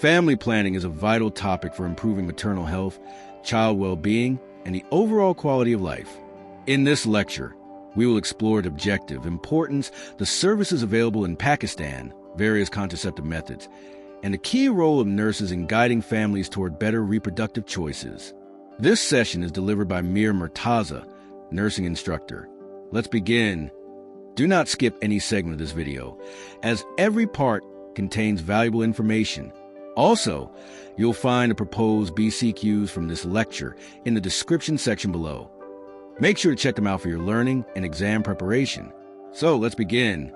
Family planning is a vital topic for improving maternal health, child well-being, and the overall quality of life. In this lecture, we will explore the objective, importance, the services available in Pakistan, various contraceptive methods, and the key role of nurses in guiding families toward better reproductive choices. This session is delivered by Mir Murtaza, nursing instructor. Let's begin. Do not skip any segment of this video, as every part contains valuable information. Also, you'll find the proposed BCQs from this lecture in the description section below. Make sure to check them out for your learning and exam preparation. So let's begin.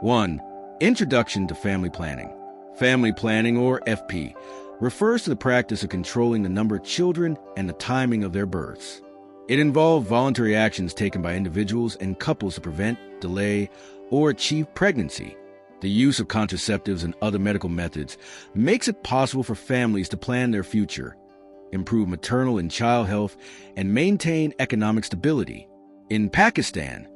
1. Introduction to family planning. Family planning, or FP, refers to the practice of controlling the number of children and the timing of their births. It involves voluntary actions taken by individuals and couples to prevent, delay, or achieve pregnancy. The use of contraceptives and other medical methods makes it possible for families to plan their future, improve maternal and child health, and maintain economic stability. In Pakistan,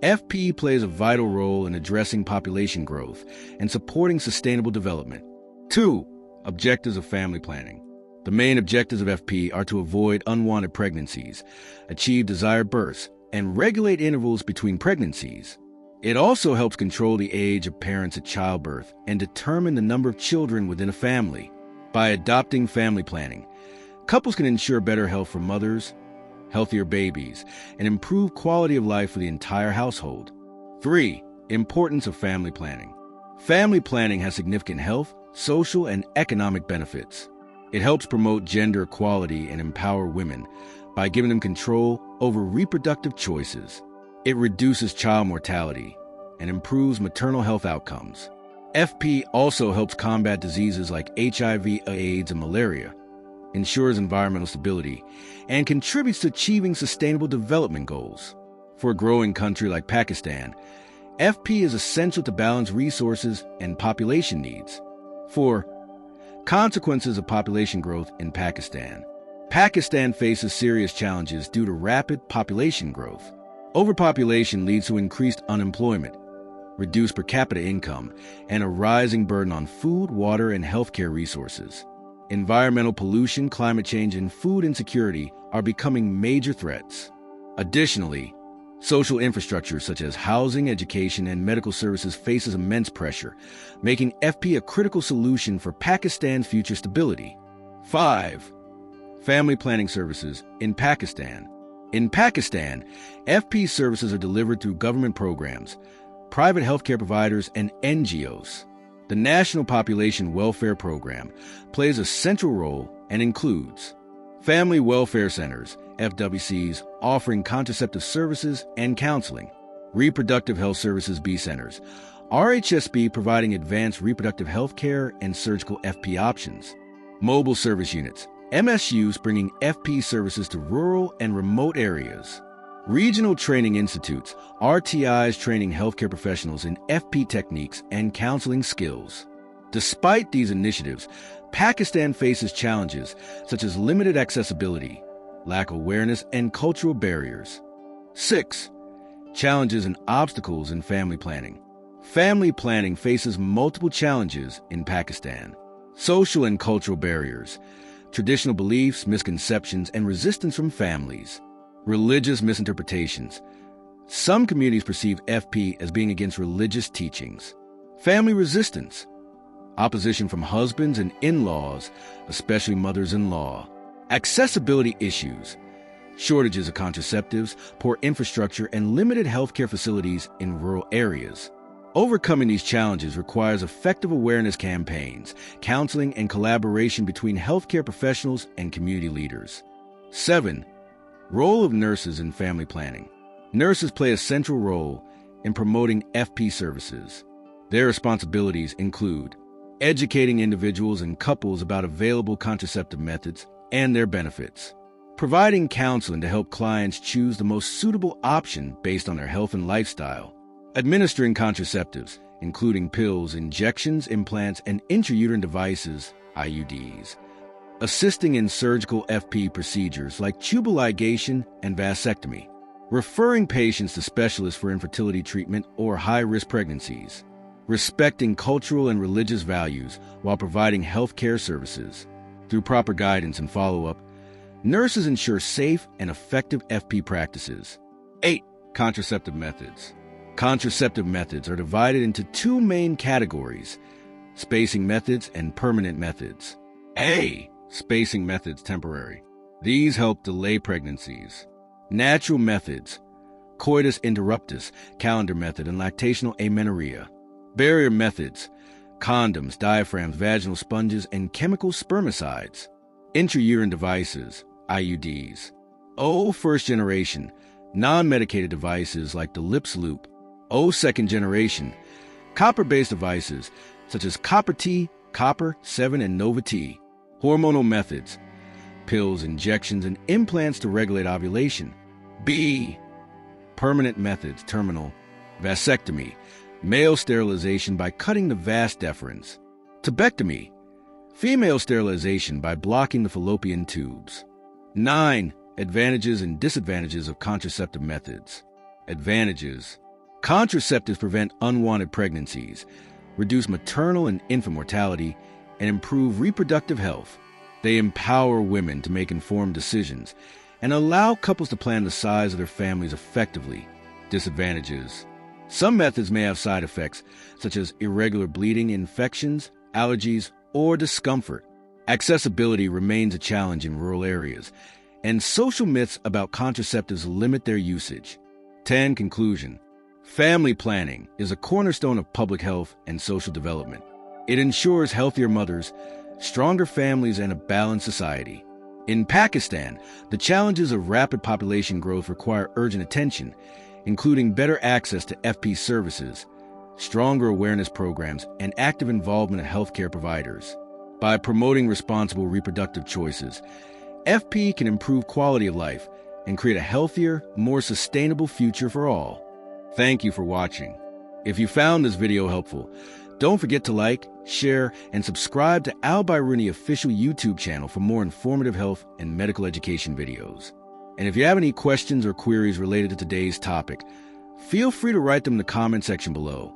FP plays a vital role in addressing population growth and supporting sustainable development. 2. Objectives of family planning. The main objectives of FP are to avoid unwanted pregnancies, achieve desired births, and regulate intervals between pregnancies. It also helps control the age of parents at childbirth and determine the number of children within a family. By adopting family planning, couples can ensure better health for mothers, healthier babies, and improve quality of life for the entire household. 3. Importance of family planning. Family planning has significant health, social, and economic benefits. It helps promote gender equality and empower women by giving them control over reproductive choices. It reduces child mortality and improves maternal health outcomes. FP also helps combat diseases like HIV, AIDS, and malaria, ensures environmental stability, and contributes to achieving sustainable development goals. For a growing country like Pakistan, FP is essential to balance resources and population needs. 4. Consequences of population growth in Pakistan. Pakistan faces serious challenges due to rapid population growth. Overpopulation leads to increased unemployment, reduced per capita income, and a rising burden on food, water, and healthcare resources. Environmental pollution, climate change, and food insecurity are becoming major threats. Additionally, social infrastructure such as housing, education, and medical services faces immense pressure, making FP a critical solution for Pakistan's future stability. 5. Family planning services in Pakistan. In Pakistan, FP services are delivered through government programs, private healthcare providers, and NGOs. The National Population Welfare Program plays a central role and includes Family Welfare Centers, FWCs, offering contraceptive services and counseling, Reproductive Health Services B Centers, RHSB providing advanced reproductive health care and surgical FP options, Mobile Service Units, MSUs bringing FP services to rural and remote areas. Regional Training Institutes, RTIs training healthcare professionals in FP techniques and counseling skills. Despite these initiatives, Pakistan faces challenges such as limited accessibility, lack of awareness, and cultural barriers. 6. Challenges and obstacles in family planning. Family planning faces multiple challenges in Pakistan. Social and cultural barriers, traditional beliefs, misconceptions, and resistance from families. Religious misinterpretations. Some communities perceive FP as being against religious teachings. Family resistance. Opposition from husbands and in-laws, especially mothers-in-law. Accessibility issues. Shortages of contraceptives, poor infrastructure, and limited healthcare facilities in rural areas. Overcoming these challenges requires effective awareness campaigns, counseling, and collaboration between healthcare professionals and community leaders. 7. Role of nurses in family planning. Nurses play a central role in promoting FP services. Their responsibilities include educating individuals and couples about available contraceptive methods and their benefits, providing counseling to help clients choose the most suitable option based on their health and lifestyle, administering contraceptives, including pills, injections, implants, and intrauterine devices, IUDs, assisting in surgical FP procedures like tubal ligation and vasectomy, referring patients to specialists for infertility treatment or high-risk pregnancies, respecting cultural and religious values while providing health care services. Through proper guidance and follow-up, nurses ensure safe and effective FP practices. 8. Contraceptive methods. Contraceptive methods are divided into two main categories: spacing methods and permanent methods. A. Spacing methods temporary. These help delay pregnancies. Natural methods: coitus interruptus, calendar method, and lactational amenorrhea. Barrier methods: condoms, diaphragms, vaginal sponges, and chemical spermicides. Intrauterine devices, IUDs. O. First generation, non-medicated devices like the lips loop. O. Second generation, copper-based devices such as Copper T, Copper 7, and Nova T. Hormonal methods: pills, injections, and implants to regulate ovulation. B. Permanent methods, terminal: vasectomy, male sterilization by cutting the vas deferens. Tubectomy, female sterilization by blocking the fallopian tubes. 9. Advantages and disadvantages of contraceptive methods. Advantages: contraceptives prevent unwanted pregnancies, reduce maternal and infant mortality, and improve reproductive health. They empower women to make informed decisions and allow couples to plan the size of their families effectively. Disadvantages: some methods may have side effects such as irregular bleeding, infections, allergies, or discomfort. Accessibility remains a challenge in rural areas, and social myths about contraceptives limit their usage. 10. Conclusion. Family planning is a cornerstone of public health and social development. It ensures healthier mothers, stronger families, and a balanced society. In Pakistan, the challenges of rapid population growth require urgent attention, including better access to FP services, stronger awareness programs, and active involvement of healthcare providers. By promoting responsible reproductive choices, FP can improve quality of life and create a healthier, more sustainable future for all. Thank you for watching. If you found this video helpful, don't forget to like, share, and subscribe to Al Biruni official YouTube channel for more informative health and medical education videos. And if you have any questions or queries related to today's topic, feel free to write them in the comment section below.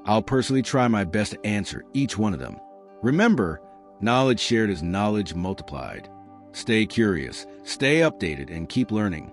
I'll personally try my best to answer each one of them. Remember, knowledge shared is knowledge multiplied. Stay curious, stay updated, and keep learning.